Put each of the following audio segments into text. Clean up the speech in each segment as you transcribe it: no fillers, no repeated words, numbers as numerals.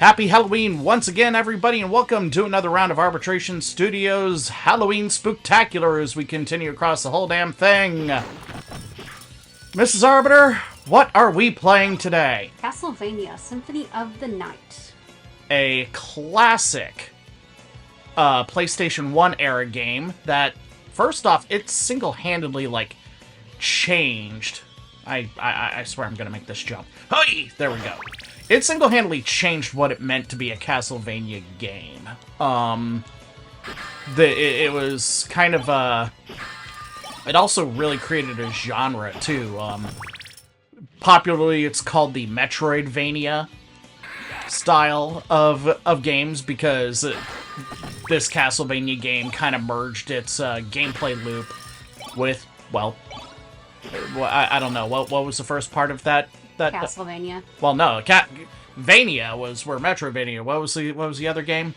Happy Halloween once again, everybody, and welcome to another round of Arbitration Studios Halloween Spooktacular as we continue across the whole damn thing. Mrs. Arbiter, what are we playing today? Castlevania, Symphony of the Night. A classic PlayStation 1 era game that, first off, it single-handedly, changed. I swear I'm gonna make this jump. Hey! There we go. It single-handedly changed what it meant to be a Castlevania game. It was kind of it also really created a genre, too. Popularly, it's called the Metroidvania style of games, because this Castlevania game kind of merged its gameplay loop with, well, I don't know, what was the first part of that? Castlevania. Well, no, Vania was where Metroidvania. What was the other game?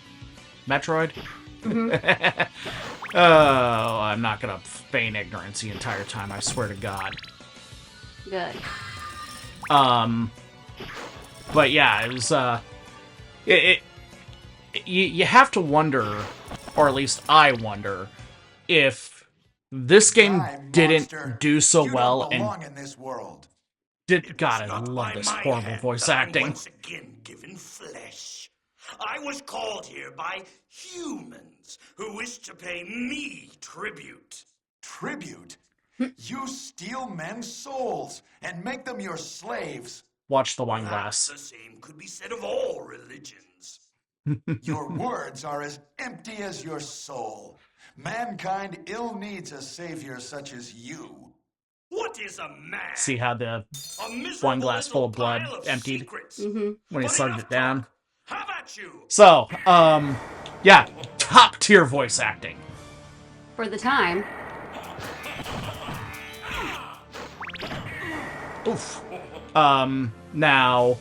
Metroid? Mm-hmm. Oh, I'm not gonna feign ignorance the entire time, I swear to God. Good. But yeah, it was, you have to wonder, or at least I wonder, if this game didn't do so well and in this world. God, I love this horrible voice acting. Once again given flesh. I was called here by humans who wish to pay me tribute. Tribute? You steal men's souls and make them your slaves. Watch the wine glass. The same could be said of all religions. Your words are as empty as your soul. Mankind ill needs a savior such as you. What is a man? See how the wine glass full of blood emptied when he slugged it down? How about you? So, yeah, top tier voice acting. For the time. Oof. Now,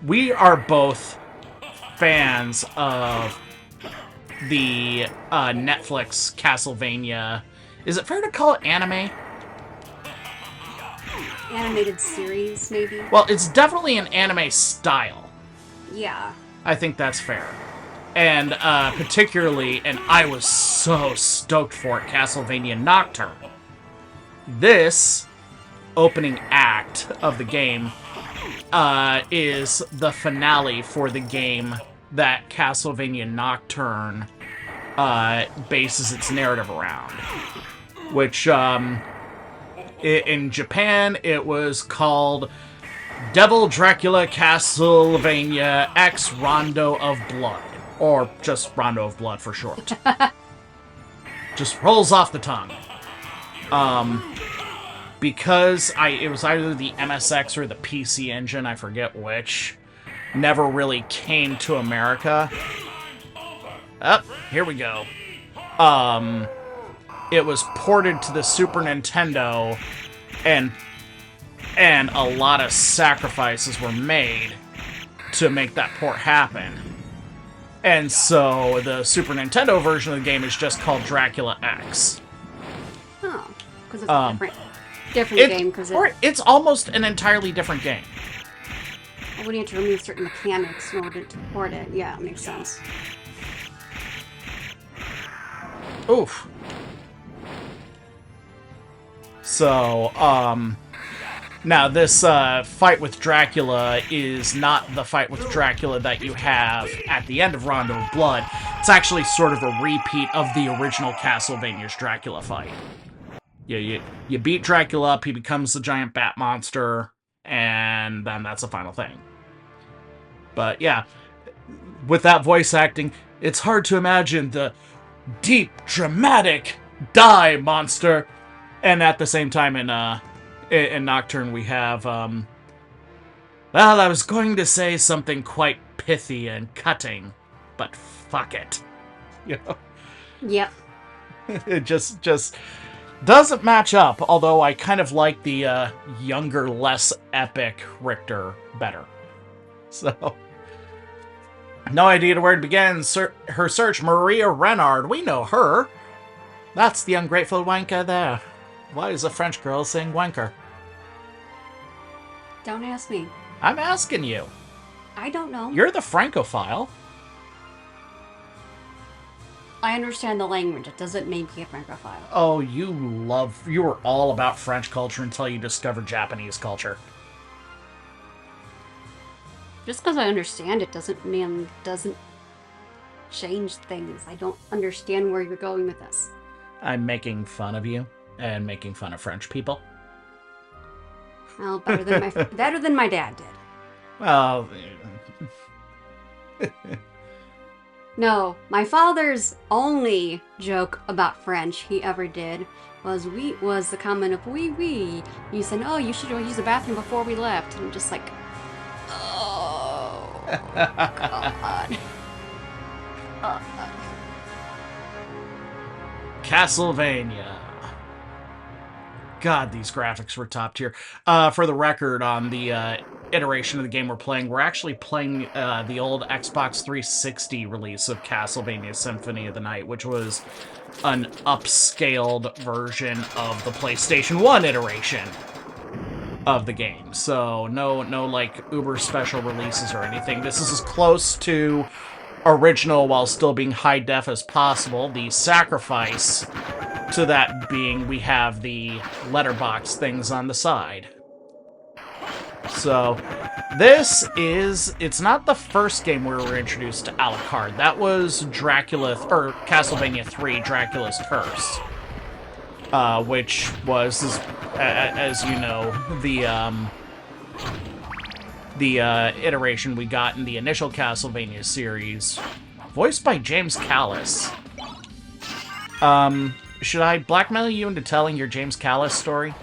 we are both fans of the Netflix Castlevania. Is it fair to call it anime? Animated series, maybe? Well, it's definitely an anime style. Yeah. I think that's fair. And particularly, and I was so stoked for it, Castlevania Nocturne. This opening act of the game is the finale for the game that Castlevania Nocturne bases its narrative around. Which, in Japan, it was called Devil Dracula Castlevania X Rondo of Blood. Or just Rondo of Blood for short. Just rolls off the tongue. Because it was either the MSX or the PC Engine, I forget which, never really came to America. Here we go. It was ported to the Super Nintendo, and a lot of sacrifices were made to make that port happen. And so the Super Nintendo version of the game is just called Dracula X. Oh, because it's a different game. It's almost an entirely different game. Well, when you have to remove certain mechanics in order to port it, yeah, it makes sense. Oof. So, now this fight with Dracula is not the fight with Dracula that you have at the end of Rondo of Blood. It's actually sort of a repeat of the original Castlevania's Dracula fight. You beat Dracula up, he becomes the giant bat monster, and then that's the final thing. But yeah, with that voice acting, it's hard to imagine the deep, dramatic die monster. And at the same time, in Nocturne, we have, well, I was going to say something quite pithy and cutting, but fuck it. You know? Yep. It just doesn't match up, although I kind of like the younger, less epic Richter better. So, no idea where to begin her search. Maria Renard, we know her. That's the ungrateful wanker there. Why is a French girl saying wanker? Don't ask me. I'm asking you. I don't know. You're the Francophile. I understand the language. It doesn't make me a Francophile. Oh, you were all about French culture until you discovered Japanese culture. Just because I understand it doesn't change things. I don't understand where you're going with this. I'm making fun of you and making fun of French people. Well, better than my dad did. Well, No, my father's only joke about French he ever did was the comment of oui oui. He said, "Oh, you should use the bathroom before we left." And I'm just like, oh God. Castlevania. God, these graphics were top tier. For the record, on the iteration of the game we're playing, we're actually playing the old Xbox 360 release of Castlevania Symphony of the Night, which was an upscaled version of the PlayStation 1 iteration of the game. So no like uber special releases or anything. This is as close to original while still being high def as possible. The sacrifice to that being we have the letterbox things on the side. So it's not the first game where we were introduced to Alucard. That was Castlevania 3, Dracula's Curse. Which was, as you know, the iteration we got in the initial Castlevania series, voiced by James Callis. Should I blackmail you into telling your James Callis story?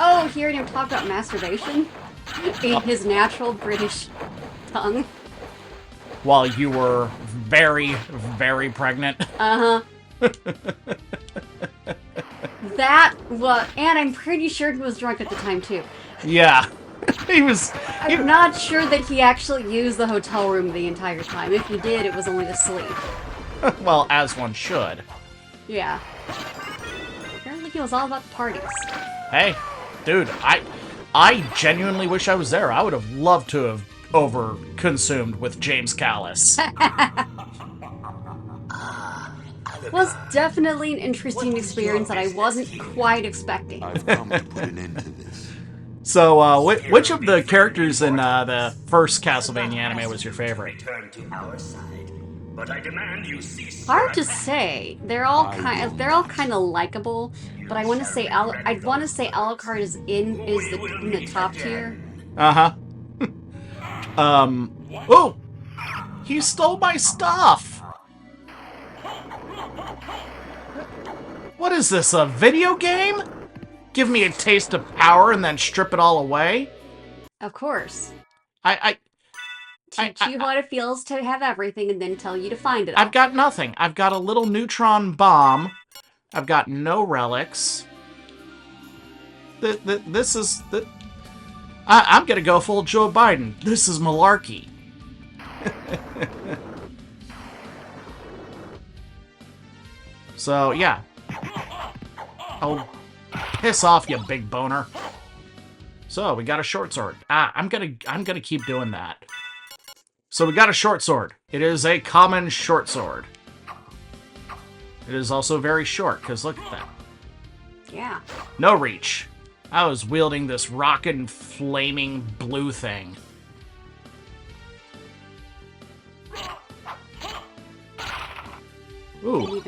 Oh, hearing him talk about masturbation in his natural British tongue. While you were very, very pregnant. Uh-huh. And I'm pretty sure he was drunk at the time, too. Yeah. I'm not sure that he actually used the hotel room the entire time. If he did, it was only to sleep. Well, as one should. Yeah. Apparently he was all about the parties. Hey, dude, I genuinely wish I was there. I would have loved to have over-consumed with James Callis. Was definitely an interesting experience that I wasn't quite expecting. I've come to put an end to this. So, which of the characters in the first Castlevania anime was your favorite? Return to our side, but I demand you cease. Hard to say. They're all kind of likable, but I want to say Alucard is in the top tier. Uh-huh. Oh! He stole my stuff! What is this, a video game? Give me a taste of power and then strip it all away? Of course. Teach you what it feels to have everything and then tell you to find it all. I've got nothing. I've got a little neutron bomb. I've got no relics. I'm gonna go full Joe Biden. This is malarkey. So, yeah. Oh, piss off, you big boner. So, we got a short sword. I'm gonna keep doing that. So we got a short sword. It is a common short sword. It is also very short, because look at that. Yeah. No reach. I was wielding this rockin' flaming blue thing. Ooh.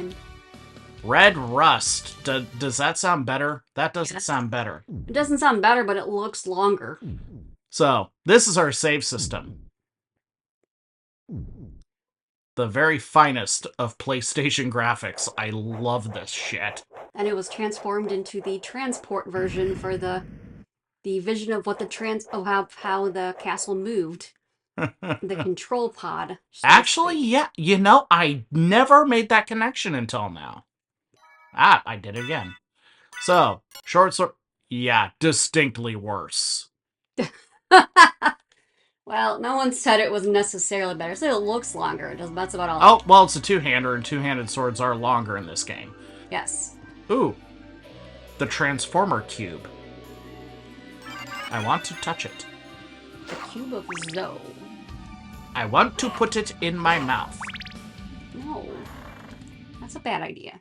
Red rust. Does that sound better? That doesn't sound better. It doesn't sound better, but it looks longer. So, this is our save system. The very finest of PlayStation graphics. I love this shit. And it was transformed into the transport version for the vision of what how the castle moved. The control pod. Actually, yeah, you know, I never made that connection until now. I did it again. So, short sword, yeah, distinctly worse. Well, no one said it was necessarily better. So it looks longer. That's about all. Oh, well, it's a two-hander, and two-handed swords are longer in this game. Yes. Ooh. The Transformer Cube. I want to touch it. The cube of Zoe. I want to put it in my mouth. No. That's a bad idea.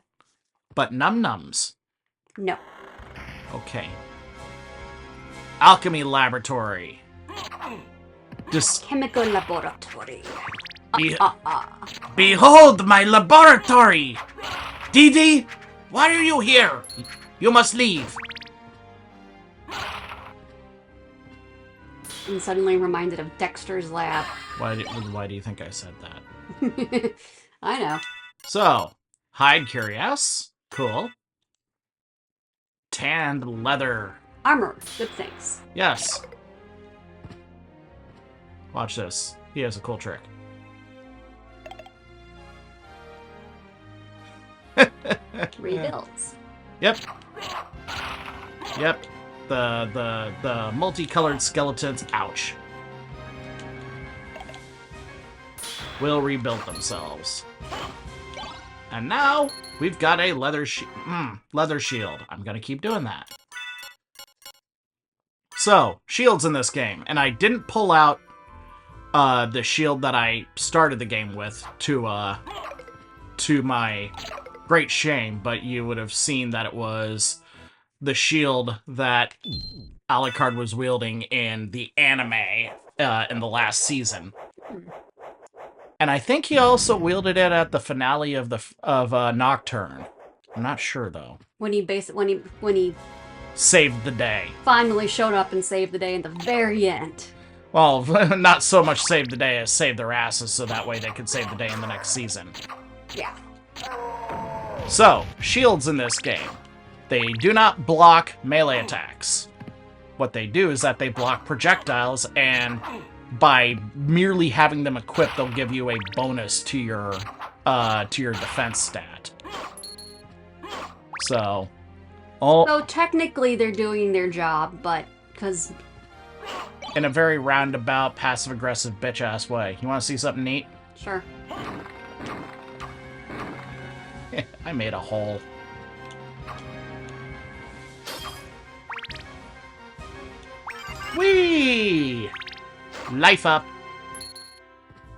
But num-nums. No. Okay. Alchemy laboratory. Chemical laboratory. Behold my laboratory! Dee, why are you here? You must leave. I'm suddenly reminded of Dexter's lab. Why do you think I said that? I know. So, hide curious. Cool. Tanned leather. Armor. Good things. Yes. Watch this. He has a cool trick. Rebuilds. Yep. Yep. The multicolored skeletons, ouch, will rebuild themselves. And now we've got a leather shield. I'm gonna keep doing that. So, shields in this game, and I didn't pull out the shield that I started the game with to my great shame, but you would have seen that it was the shield that Alucard was wielding in the anime in the last season. And I think he also wielded it at the finale of Nocturne. I'm not sure though. When he Saved the day. finally showed up and saved the day in the very end. Well, not so much saved the day as saved their asses so that way they could save the day in the next season. Yeah. So, shields in this game. They do not block melee attacks. What they do is that they block projectiles, and by merely having them equipped, they'll give you a bonus to your defense stat. So, So technically they're doing their job, but because in a very roundabout, passive-aggressive, bitch-ass way. You want to see something neat? sure. I made a hole. Whee! Life up.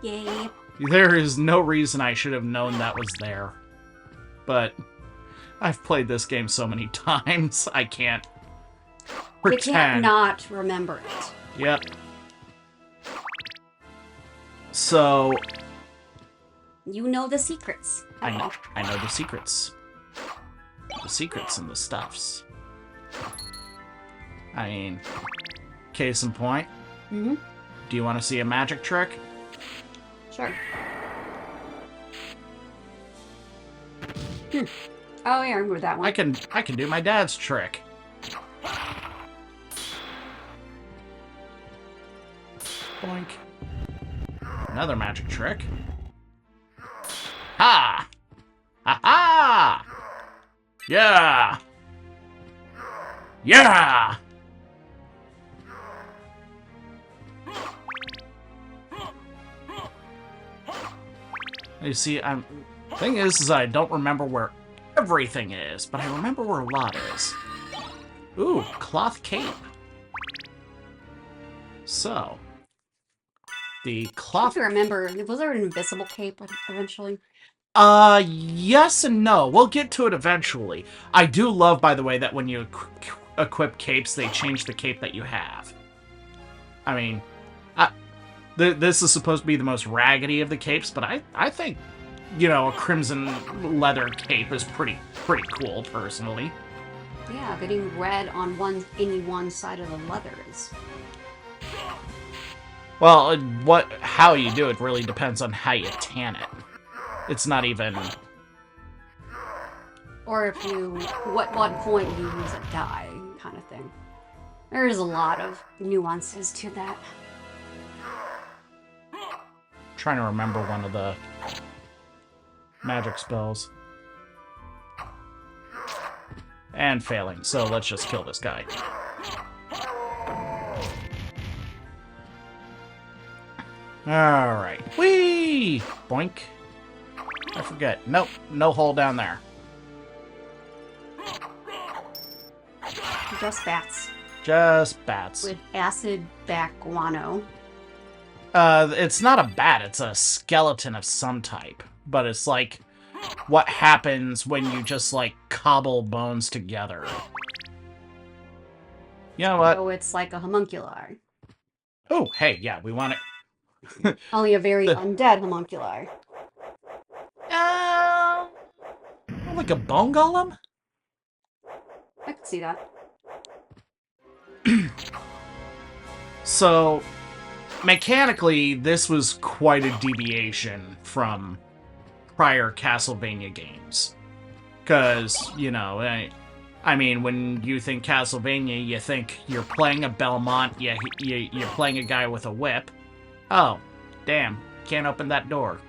Yay. There is no reason I should have known that was there. But I've played this game so many times, I can't pretend. You can't not remember it. Yep. So, You know the secrets. I know the secrets. The secrets and the stuffs. I mean, case in point. Mm-hmm. Do you want to see a magic trick? Sure. Oh, yeah, I remember that one. I can do my dad's trick. Boink. Another magic trick. Ha! Ha ha! Yeah! Yeah! You see, thing is I don't remember where everything is, but I remember where a lot is. Ooh, cloth cape. So, the I cloth... have to remember, was there an invisible cape eventually? Yes and no. We'll get to it eventually. I do love, by the way, that when you equip capes, they change the cape that you have. I mean, this is supposed to be the most raggedy of the capes, but I think, you know, a crimson leather cape is pretty cool, personally. Yeah, getting red on any one side of the leather is... Well, how you do it really depends on how you tan it. It's not even... Or if you... what point you use a dye, kind of thing. There's a lot of nuances to that. Trying to remember one of the magic spells. And failing, so let's just kill this guy. Alright. Whee! Boink. I forget. Nope, no hole down there. Just bats. Just bats. with acid back guano. It's not a bat, it's a skeleton of some type. But it's like what happens when you just, like, cobble bones together. You know what? So it's like a homuncular. Oh, hey, yeah, we want it. Only a very undead homuncular. Like a bone golem? I can see that. So, mechanically, this was quite a deviation from prior Castlevania games. Because, you know, I mean, when you think Castlevania, you think you're playing a Belmont, you're playing a guy with a whip. Oh, damn, can't open that door.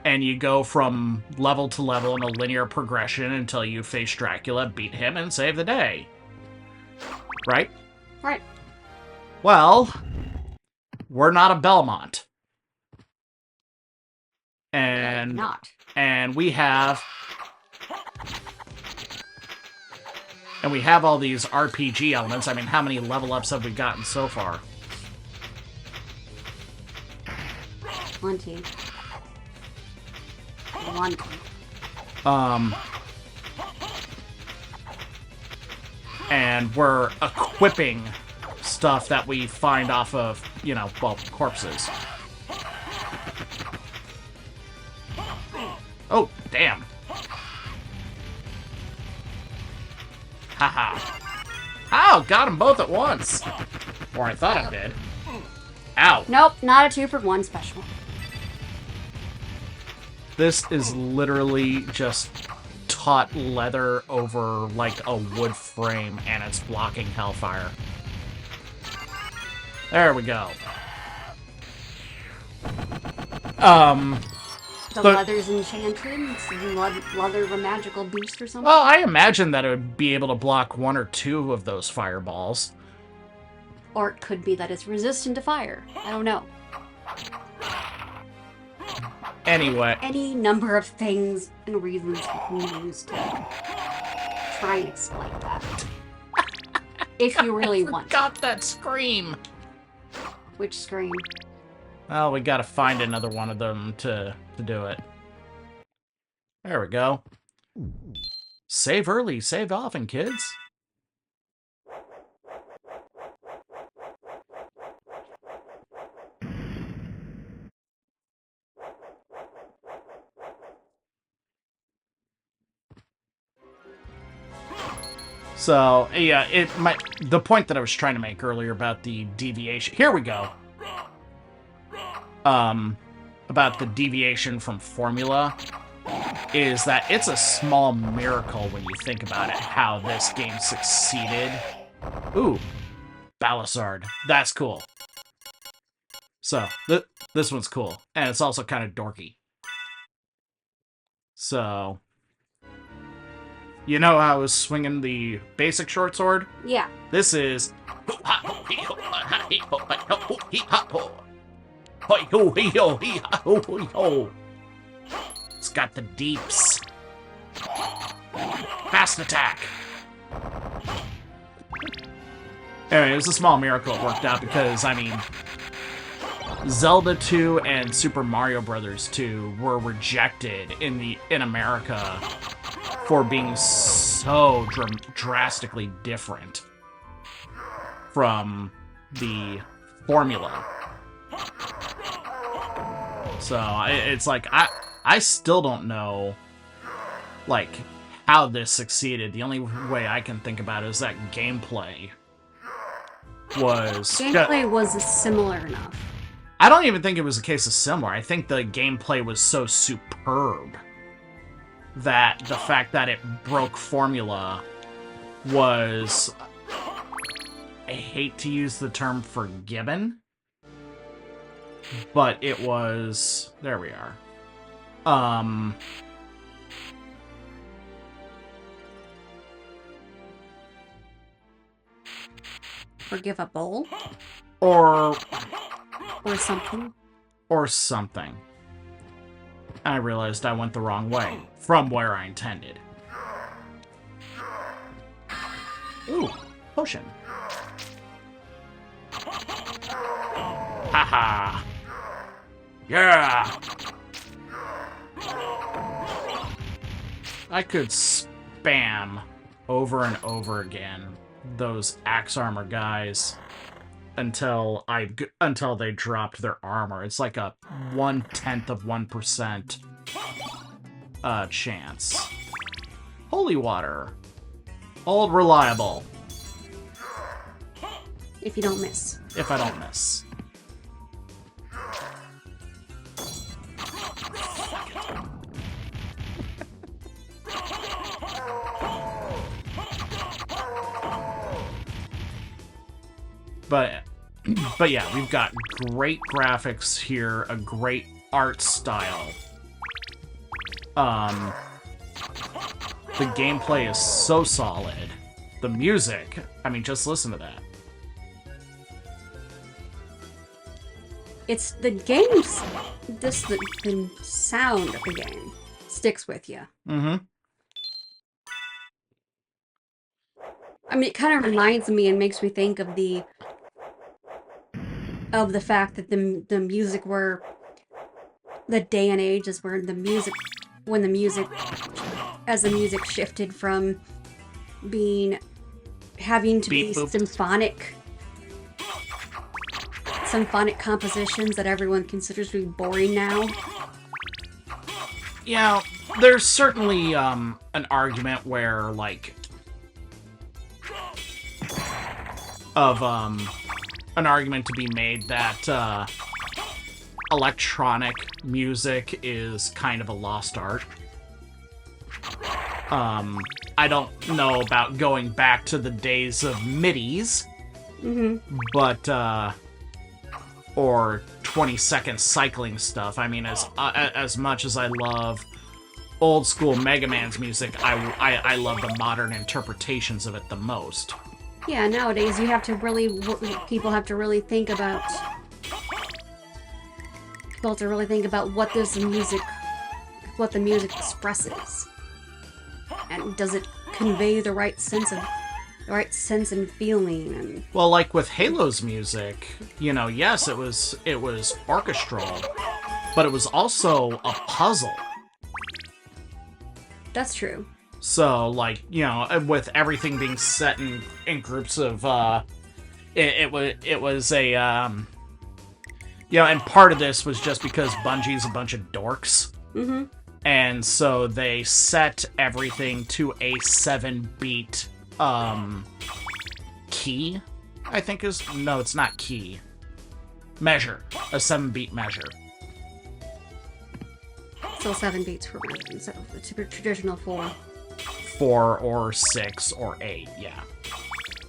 And you go from level to level in a linear progression until you face Dracula, beat him, and save the day. Right? Right. Well, we're not a Belmont. And Not. and we have all these RPG elements. I mean, how many level ups have we gotten so far? 20. 1. And we're equipping stuff that we find off of, you know, well, corpses. Oh, damn. Haha. Oh, got them both at once. Or I thought I did. Ow. Nope, not a 2-for-1 special. This is literally just taut leather over, like, a wood frame, and it's blocking hellfire. There we go. The But- leather's enchanted. It's leather of a magical beast or something. Well, I imagine that it would be able to block 1 or 2 of those fireballs. Or it could be that it's resistant to fire. I don't know. Anyway, Any number of things and reasons you can use to try and explain that. If you really want to. got that scream. Which scream? Well, we gotta find another one of them to do it. There we go. Save early, save often, kids. So, yeah, the point that I was trying to make earlier about the deviation... Here we go. About the deviation from formula is that it's a small miracle when you think about it, how this game succeeded. Ooh, Balisard. That's cool. So, this one's cool. And it's also kind of dorky. So... You know how I was swinging the basic short sword? Yeah. This is... It's got the deeps. Fast attack. Anyway, it was a small miracle it worked out because, I mean, Zelda 2 and Super Mario Brothers 2 were rejected in America for being so drastically different from the formula. So it's like I still don't know, like, how this succeeded. The only way I can think about it is that gameplay was Similar enough. I don't even think it was a case of similar. I think the gameplay was so superb that the fact that it broke formula was, I hate to use the term forgiven, but it was, there we are. Forgivable. Or something. Or something. I realized I went the wrong way from where I intended. Ooh, potion. Haha. Yeah. I could spam over and over again those axe armor guys until they dropped their armor. It's like a 0.1% chance. Holy water. Old reliable. If you don't miss. If I don't miss. But yeah, we've got great graphics here, a great art style. The gameplay is so solid. The music, I mean, just listen to that. It's the game's... the sound of the game sticks with you. Mm-hmm. I mean, it kind of reminds me and makes me think of the fact that the music were... the day and age is where the music... as the music shifted from having to be symphonic compositions that everyone considers to be boring now. Yeah, there's certainly an argument where, like, an argument to be made that electronic music is kind of a lost art. I don't know about going back to the days of MIDIs, but or 20-second cycling stuff. I mean, as much as I love old school Mega Man's music, I love the modern interpretations of it the most. Yeah, nowadays you have to really... people have to really think about... people have to really think about what the music expresses. And does it convey the right sense and feeling? And well, like with Halo's music, you know, yes, it was orchestral, but it was also a puzzle. That's true. So, like, you know, with everything being set in groups of, it was a, you know, and part of this was just because Bungie's a bunch of dorks. Mm-hmm. And so they set everything to a 7-beat, key, I think is... No, it's not key. Measure. A 7-beat measure. Still 7 beats per minute instead of the traditional 4. 4 or 6 or 8, yeah.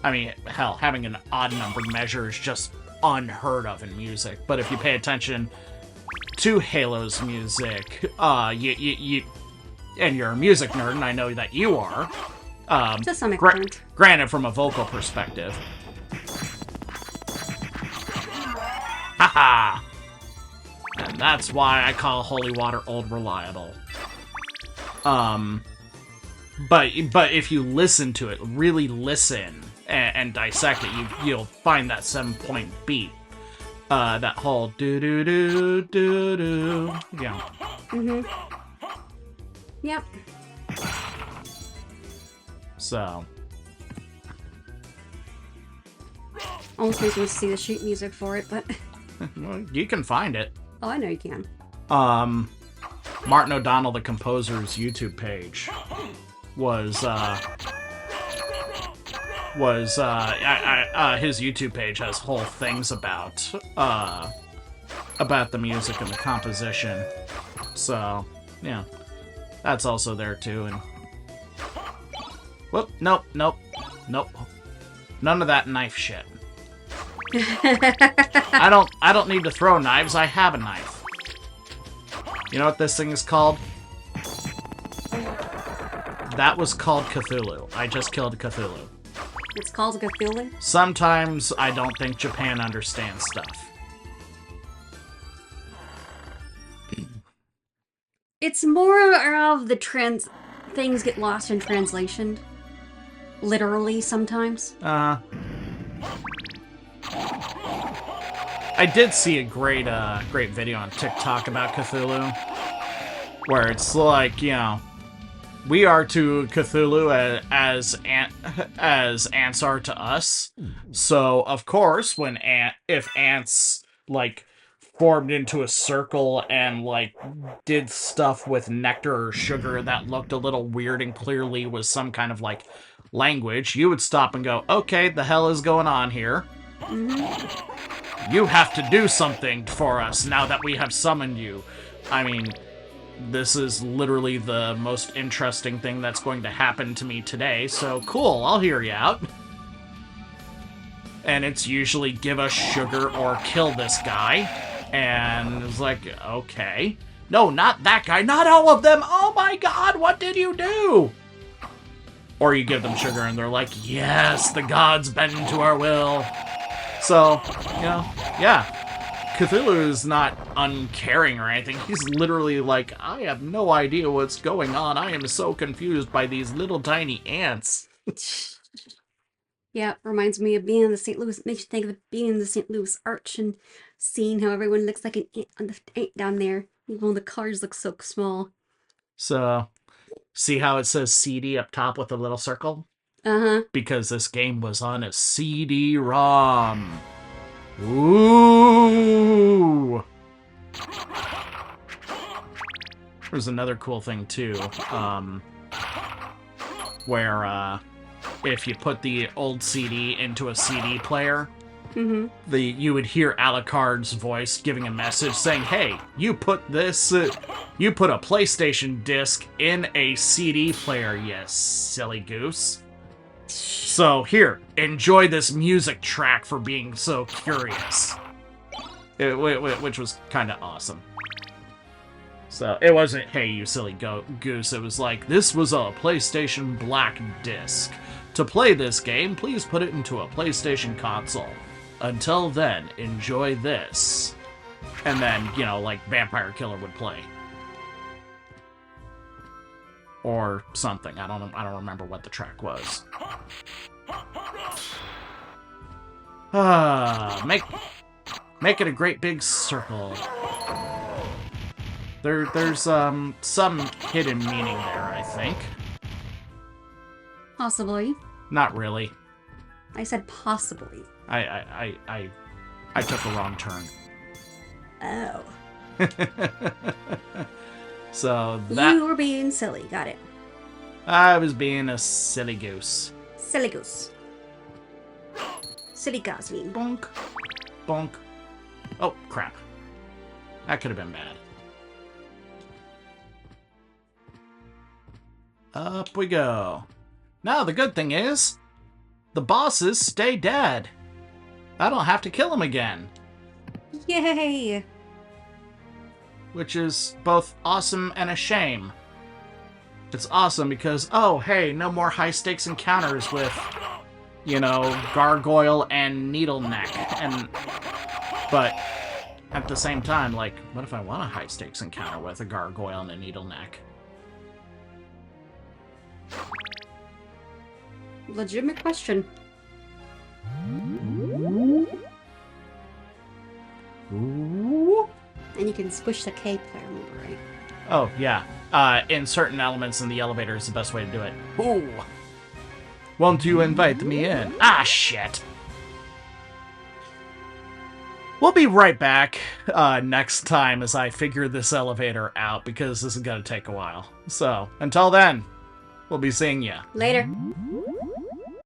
I mean, hell, having an odd-numbered measure is just unheard of in music. But if you pay attention to Halo's music, you and you're a music nerd, and I know that you are. To some extent. Granted, from a vocal perspective. Haha! And that's why I call Holy Water Old Reliable. But if you listen to it, really listen and dissect it, you'll find that 7-point beat. That whole do-do-do-do-do. Yeah. Mm-hmm. Yep. So. Almost makes me see the sheet music for it, but... Well, you can find it. Oh, I know you can. Martin O'Donnell, the composer's YouTube page, his YouTube page has whole things about the music and the composition. So, yeah. That's also there too, and... Whoop, nope. None of that knife shit. I don't need to throw knives, I have a knife. You know what this thing is called? That was called Cthulhu. I just killed Cthulhu. It's called Cthulhu? Sometimes I don't think Japan understands stuff. It's more of the things get lost in translation. Literally, sometimes. I did see a great video on TikTok about Cthulhu, where it's like, you know, we are to Cthulhu as ants are to us. So of course, if ants like formed into a circle and like did stuff with nectar or sugar that looked a little weird and clearly was some kind of like language, you would stop and go, "Okay, the hell is going on here? You have to do something for us now that we have summoned you." I mean, this is literally the most interesting thing that's going to happen to me today, so cool, I'll hear you out. And it's usually give us sugar or kill this guy. And it's like, okay. No, not that guy, not all of them! Oh my god, what did you do? Or you give them sugar and they're like, yes, the gods bend to our will. So, you know, yeah. Cthulhu is not uncaring or anything. He's literally like, I have no idea what's going on. I am so confused by these little tiny ants. Yeah, reminds me of being in the St. Louis. Makes you think of being in the St. Louis Arch and seeing how everyone looks like an ant on the ant down there. Even though the cars look so small. So, see how it says CD up top with a little circle? Uh-huh. Because this game was on a CD-ROM. Ooh! There's another cool thing, too. Where, if you put the old CD into a CD player, you would hear Alucard's voice giving a message saying, "Hey, you put this, you put a PlayStation disc in a CD player, you silly goose. So here, enjoy this music track for being so curious." Which was kind of awesome. So it wasn't, "Hey, you silly goose." It was like, this was a PlayStation Black disc. To play this game, please put it into a PlayStation console. Until then, enjoy this. And then, you know, like Vampire Killer would play. Or something. I don't remember what the track was. Make it a great big circle. There's some hidden meaning there, I think. Possibly. Not really. I said possibly. I took a wrong turn. Oh. So that You were being silly. Got it. I was being a silly goose. Silly goose. Silly Gosling. Bonk. Bonk. Oh, crap. That could have been bad. Up we go. Now, the good thing is, the bosses stay dead. I don't have to kill them again. Yay! Which is both awesome and a shame. It's awesome because, oh, hey, no more high-stakes encounters with, you know, Gargoyle and Needleneck. But at the same time, like, what if I want a high-stakes encounter with a Gargoyle and a Needleneck? Legitimate question. Ooh. And you can squish the K player, remember, right? Oh, yeah. In certain elements in the elevator is the best way to do it. Ooh. Won't you invite me in? Ah, shit. We'll be right back next time as I figure this elevator out, because this is going to take a while. So, until then, we'll be seeing ya. Later.